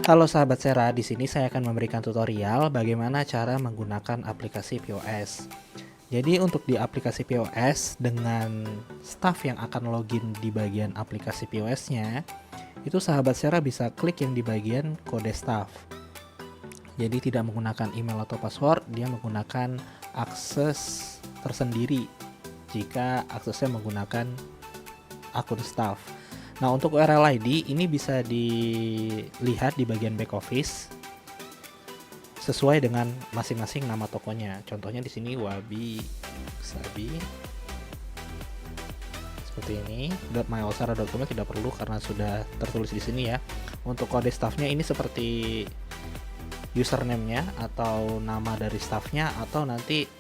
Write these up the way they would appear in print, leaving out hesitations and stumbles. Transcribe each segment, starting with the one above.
Halo sahabat Sera, di sini saya akan memberikan tutorial bagaimana cara menggunakan aplikasi POS. Jadi untuk di aplikasi POS dengan staff yang akan login di bagian aplikasi POS-nya, itu sahabat Sera bisa klik yang di bagian kode staff. Jadi tidak menggunakan email atau password, dia menggunakan akses tersendiri jika aksesnya menggunakan akun staff. Nah, untuk URL ID ini bisa dilihat di bagian back office sesuai dengan masing-masing nama tokonya. Contohnya di sini Wabi Sabi seperti ini. .myosara.com tidak perlu karena sudah tertulis di sini ya. Untuk kode staffnya ini seperti username-nya atau nama dari staffnya, atau nanti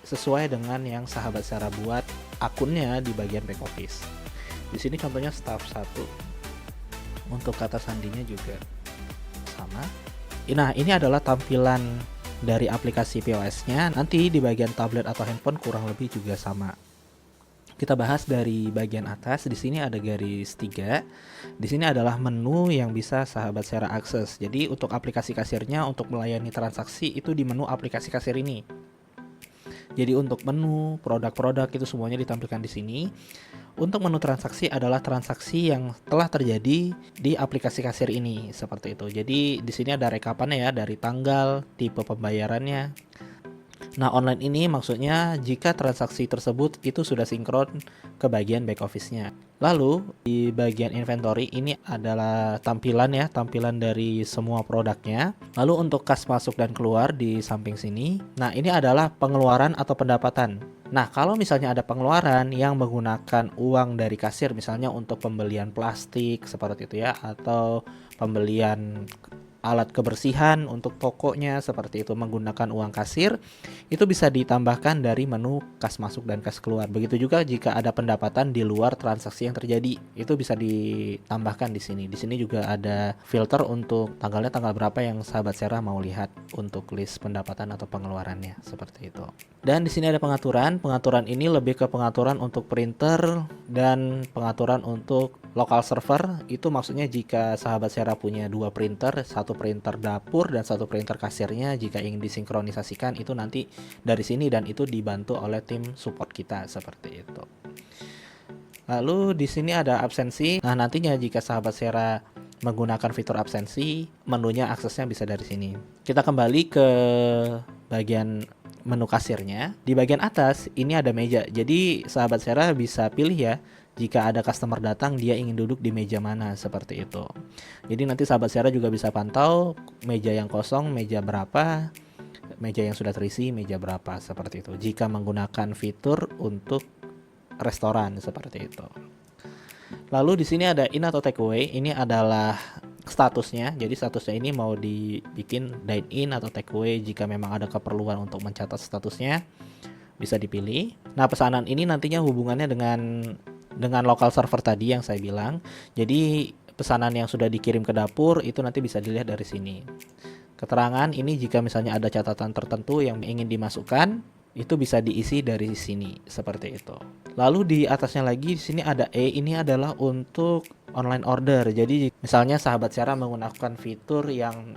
sesuai dengan yang sahabat Sera buat akunnya di bagian back office. Di sini contohnya staff 1. Untuk kata sandinya juga sama. Nah, ini adalah tampilan dari aplikasi POS-nya. Nanti di bagian tablet atau handphone kurang lebih juga sama. Kita bahas dari bagian atas. Di sini ada garis 3. Di sini adalah menu yang bisa sahabat Sera akses. Jadi untuk aplikasi kasirnya, untuk melayani transaksi itu di menu aplikasi kasir ini. Jadi untuk menu, produk-produk itu semuanya ditampilkan di sini. Untuk menu transaksi adalah transaksi yang telah terjadi di aplikasi kasir ini, seperti itu. Jadi di sini ada rekapannya ya, dari tanggal, tipe pembayarannya. Nah, online ini maksudnya jika transaksi tersebut itu sudah sinkron ke bagian back office-nya. Lalu di bagian inventory ini adalah tampilan ya, tampilan dari semua produknya. Lalu untuk kas masuk dan keluar di samping sini. Nah, ini adalah pengeluaran atau pendapatan. Nah, kalau misalnya ada pengeluaran yang menggunakan uang dari kasir, misalnya untuk pembelian plastik seperti itu ya, atau pembelian alat kebersihan untuk tokonya seperti itu menggunakan uang kasir, itu bisa ditambahkan dari menu kas masuk dan kas keluar. Begitu juga jika ada pendapatan di luar transaksi yang terjadi, itu bisa ditambahkan di sini. Di sini juga ada filter untuk tanggalnya tanggal berapa yang sahabat Sera mau lihat untuk list pendapatan atau pengeluarannya seperti itu. Dan di sini ada pengaturan. Pengaturan ini lebih ke pengaturan untuk printer dan pengaturan untuk local server. Itu maksudnya jika sahabat Sera punya 2 printer, satu printer dapur dan satu printer kasirnya, jika ingin disinkronisasikan itu nanti dari sini, dan itu dibantu oleh tim support kita seperti itu. Lalu di sini ada absensi. Nah, nantinya jika sahabat Sera menggunakan fitur absensi, menunya aksesnya bisa dari sini. Kita kembali ke bagian menu kasirnya. Di bagian atas ini ada meja. Jadi sahabat Sera bisa pilih ya, jika ada customer datang dia ingin duduk di meja mana seperti itu. Jadi nanti sahabat Sera juga bisa pantau meja yang kosong, meja berapa, meja yang sudah terisi, meja berapa seperti itu. Jika menggunakan fitur untuk restoran seperti itu. Lalu di sini ada in atau take away. Ini adalah statusnya. Jadi statusnya ini mau dibikin dine in atau take away. Jika memang ada keperluan untuk mencatat statusnya, bisa dipilih. Nah, pesanan ini nantinya hubungannya dengan local server tadi yang saya bilang. Jadi pesanan yang sudah dikirim ke dapur itu nanti bisa dilihat dari sini. Keterangan ini jika misalnya ada catatan tertentu yang ingin dimasukkan, itu bisa diisi dari sini seperti itu. Lalu di atasnya lagi di sini ada ini adalah untuk online order. Jadi misalnya sahabat Sera menggunakan fitur yang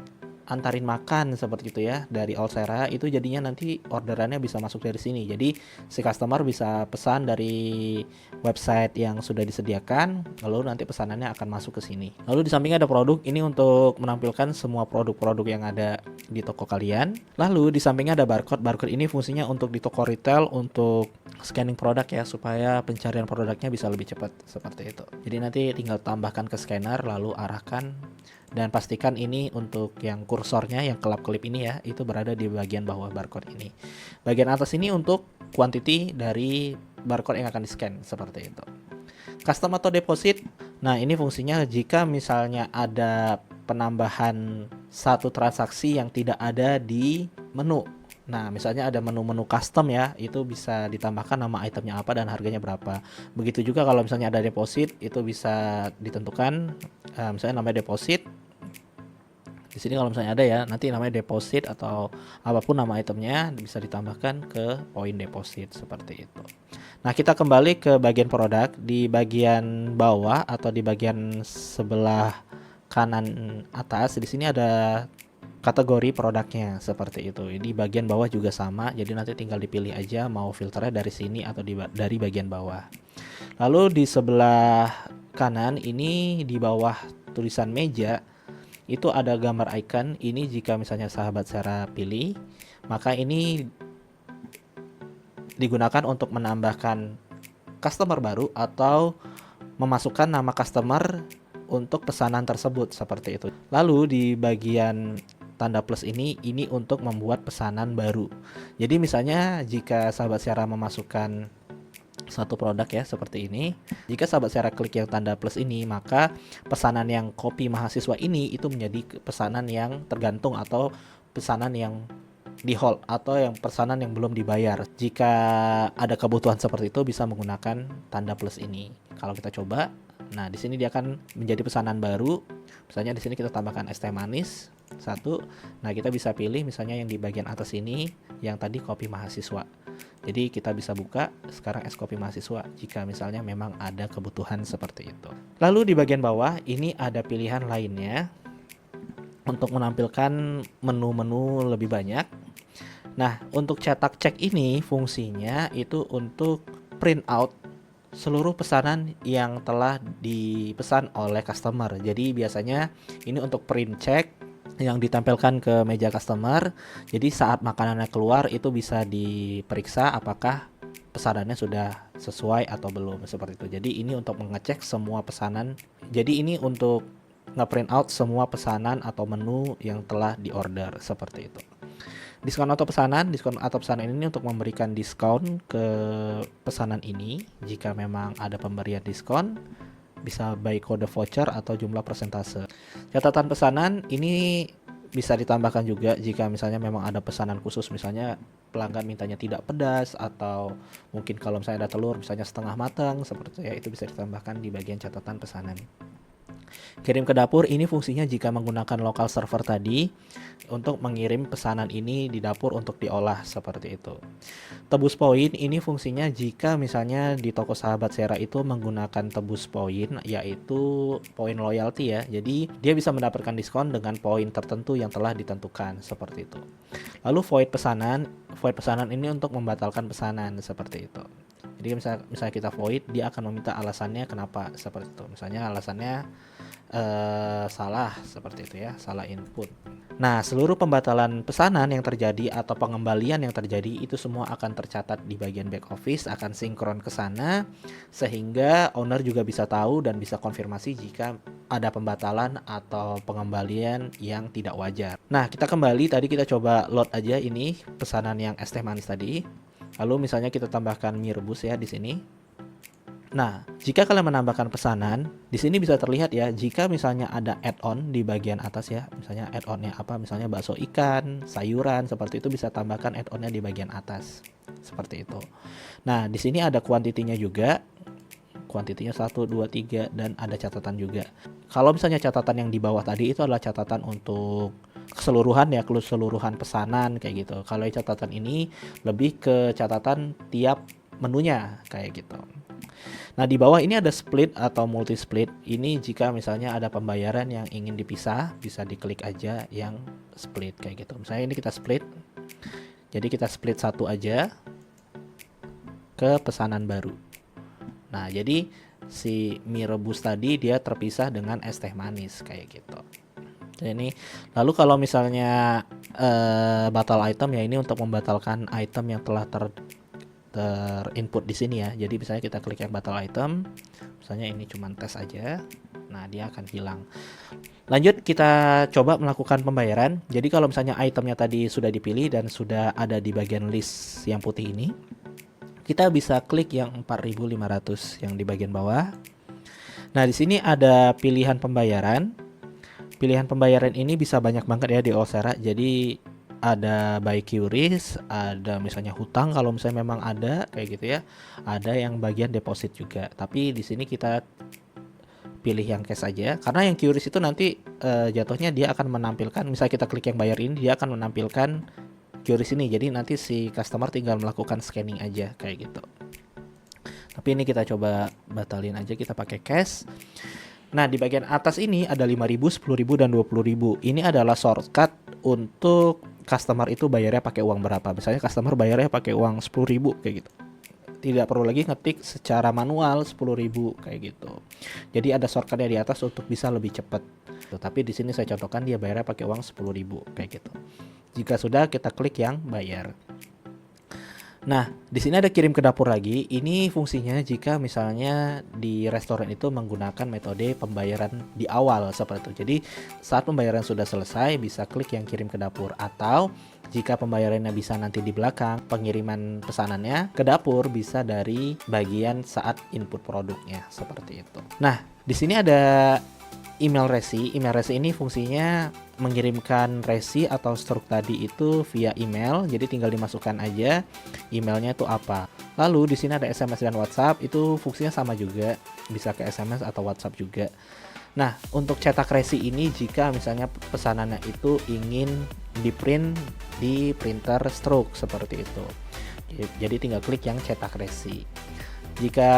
antarin makan seperti itu ya dari All Sera, itu jadinya nanti orderannya bisa masuk dari sini. Jadi si customer bisa pesan dari website yang sudah disediakan, lalu nanti pesanannya akan masuk ke sini. Lalu di sampingnya ada produk, ini untuk menampilkan semua produk-produk yang ada di toko kalian. Lalu di sampingnya ada barcode. Barcode ini fungsinya untuk di toko retail untuk scanning produk ya, supaya pencarian produknya bisa lebih cepat seperti itu. Jadi nanti tinggal tambahkan ke scanner lalu arahkan. Dan pastikan ini untuk yang kursornya, yang kelap-kelip ini ya, itu berada di bagian bawah barcode ini. Bagian atas ini untuk quantity dari barcode yang akan di-scan, seperti itu. Custom atau deposit. Nah, ini fungsinya jika misalnya ada penambahan satu transaksi yang tidak ada di menu. Nah, misalnya ada menu-menu custom ya, itu bisa ditambahkan nama itemnya apa dan harganya berapa. Begitu juga kalau misalnya ada deposit, itu bisa ditentukan misalnya namanya deposit. Di sini kalau misalnya ada ya, nanti namanya deposit atau apapun nama itemnya bisa ditambahkan ke poin deposit seperti itu. Nah, kita kembali ke bagian produk. Di bagian bawah atau di bagian sebelah kanan atas di sini ada kategori produknya seperti itu. Di bagian bawah juga sama, jadi nanti tinggal dipilih aja mau filternya dari sini atau dari bagian bawah. Lalu di sebelah kanan ini di bawah tulisan meja itu ada gambar icon. Ini jika misalnya sahabat Sarah pilih, maka ini digunakan untuk menambahkan customer baru atau memasukkan nama customer untuk pesanan tersebut seperti itu. Lalu di bagian tanda plus ini untuk membuat pesanan baru. Jadi misalnya jika sahabat Sarah memasukkan satu produk ya seperti ini, jika sahabat Sarah klik yang tanda plus ini, maka pesanan yang kopi mahasiswa ini itu menjadi pesanan yang tergantung atau pesanan yang di hold atau yang pesanan yang belum dibayar. Jika ada kebutuhan seperti itu bisa menggunakan tanda plus ini. Kalau kita coba, nah di sini dia akan menjadi pesanan baru. Misalnya di sini kita tambahkan es teh manis 1. Nah, kita bisa pilih misalnya yang di bagian atas ini yang tadi kopi mahasiswa. Jadi kita bisa buka sekarang es kopi mahasiswa jika misalnya memang ada kebutuhan seperti itu. Lalu di bagian bawah ini ada pilihan lainnya untuk menampilkan menu-menu lebih banyak. Nah, untuk cetak cek ini fungsinya itu untuk print out seluruh pesanan yang telah dipesan oleh customer. Jadi biasanya ini untuk print check yang ditampilkan ke meja customer. Jadi saat makanannya keluar itu bisa diperiksa apakah pesanannya sudah sesuai atau belum seperti itu. Jadi ini untuk mengecek semua pesanan. Jadi ini untuk nge-print out semua pesanan atau menu yang telah diorder seperti itu. Diskon atau pesanan ini untuk memberikan diskon ke pesanan ini. Jika memang ada pemberian diskon, bisa by kode voucher atau jumlah persentase. Catatan pesanan ini bisa ditambahkan juga jika misalnya memang ada pesanan khusus, misalnya pelanggan mintanya tidak pedas atau mungkin kalau misalnya ada telur misalnya setengah matang seperti itu bisa ditambahkan di bagian catatan pesanan. Kirim ke dapur ini fungsinya jika menggunakan local server tadi untuk mengirim pesanan ini di dapur untuk diolah seperti itu. Tebus poin ini fungsinya jika misalnya di toko sahabat Sarah itu menggunakan tebus poin, yaitu poin loyalty ya. Jadi dia bisa mendapatkan diskon dengan poin tertentu yang telah ditentukan seperti itu. Lalu void pesanan ini untuk membatalkan pesanan seperti itu. Jadi misalnya kita void, dia akan meminta alasannya kenapa seperti itu. Misalnya alasannya salah seperti itu ya, salah input. Nah, seluruh pembatalan pesanan yang terjadi atau pengembalian yang terjadi itu semua akan tercatat di bagian back office, akan sinkron ke sana sehingga owner juga bisa tahu dan bisa konfirmasi jika ada pembatalan atau pengembalian yang tidak wajar. Nah, kita kembali tadi kita coba load aja ini pesanan yang es teh manis tadi. Lalu misalnya kita tambahkan mie rebus ya di sini. Nah, jika kalian menambahkan pesanan, di sini bisa terlihat ya, jika misalnya ada add-on di bagian atas ya, misalnya add-onnya apa, misalnya bakso ikan, sayuran, seperti itu bisa tambahkan add-onnya di bagian atas, seperti itu. Nah, di sini ada kuantitinya juga, kuantitinya 1, 2, 3, dan ada catatan juga. Kalau misalnya catatan yang di bawah tadi itu adalah catatan untuk keseluruhan ya, keseluruhan pesanan kayak gitu. Kalau catatan ini lebih ke catatan tiap menunya kayak gitu. Nah, di bawah ini ada split atau multi split. Ini jika misalnya ada pembayaran yang ingin dipisah, bisa diklik aja yang split kayak gitu. Misalnya ini kita split. Jadi kita split satu aja ke pesanan baru. Nah, jadi si mie rebus tadi dia terpisah dengan es teh manis kayak gitu. Ini lalu kalau misalnya batal item ya, ini untuk membatalkan item yang telah terinput di sini ya. Jadi misalnya kita klik yang batal item, misalnya ini cuma tes aja, nah dia akan hilang. Lanjut kita coba melakukan pembayaran. Jadi kalau misalnya itemnya tadi sudah dipilih dan sudah ada di bagian list yang putih ini, kita bisa klik yang 4.500 yang di bagian bawah. Nah, di sini ada pilihan pembayaran. Pilihan pembayaran ini bisa banyak banget ya di Osera. Jadi ada by QRIS, ada misalnya hutang kalau misalnya memang ada kayak gitu ya. Ada yang bagian deposit juga. Tapi di sini kita pilih yang cash aja karena yang QRIS itu nanti jatuhnya dia akan menampilkan, misalnya kita klik yang bayar ini dia akan menampilkan QRIS ini. Jadi nanti si customer tinggal melakukan scanning aja kayak gitu. Tapi ini kita coba batalin aja, kita pakai cash. Nah, di bagian atas ini ada 5.000, 10.000, dan 20.000. Ini adalah shortcut untuk customer itu bayarnya pakai uang berapa. Misalnya customer bayarnya pakai uang 10.000 kayak gitu. Tidak perlu lagi ngetik secara manual 10.000 kayak gitu. Jadi ada shortcutnya di atas untuk bisa lebih cepat. Tapi di sini saya contohkan dia bayarnya pakai uang 10.000 kayak gitu. Jika sudah, kita klik yang bayar. Nah, di sini ada kirim ke dapur lagi. Ini fungsinya jika misalnya di restoran itu menggunakan metode pembayaran di awal seperti itu. Jadi, saat pembayaran sudah selesai, bisa klik yang kirim ke dapur. Atau jika pembayarannya bisa nanti di belakang, pengiriman pesanannya ke dapur bisa dari bagian saat input produknya seperti itu. Nah, di sini ada email resi. Email resi ini fungsinya mengirimkan resi atau struk tadi itu via email. Jadi tinggal dimasukkan aja emailnya itu apa. Lalu di sini ada SMS dan WhatsApp, itu fungsinya sama juga, bisa ke SMS atau WhatsApp juga. Nah, untuk cetak resi ini jika misalnya pesanannya itu ingin di-print di printer struk seperti itu. Jadi tinggal klik yang cetak resi. Jika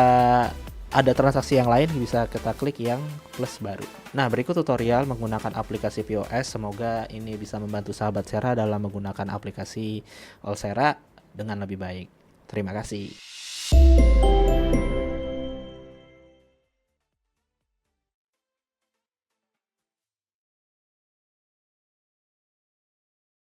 ada transaksi yang lain bisa kita klik yang plus baru. Nah, berikut tutorial menggunakan aplikasi POS. Semoga ini bisa membantu sahabat Sera dalam menggunakan aplikasi Olsera dengan lebih baik. Terima kasih.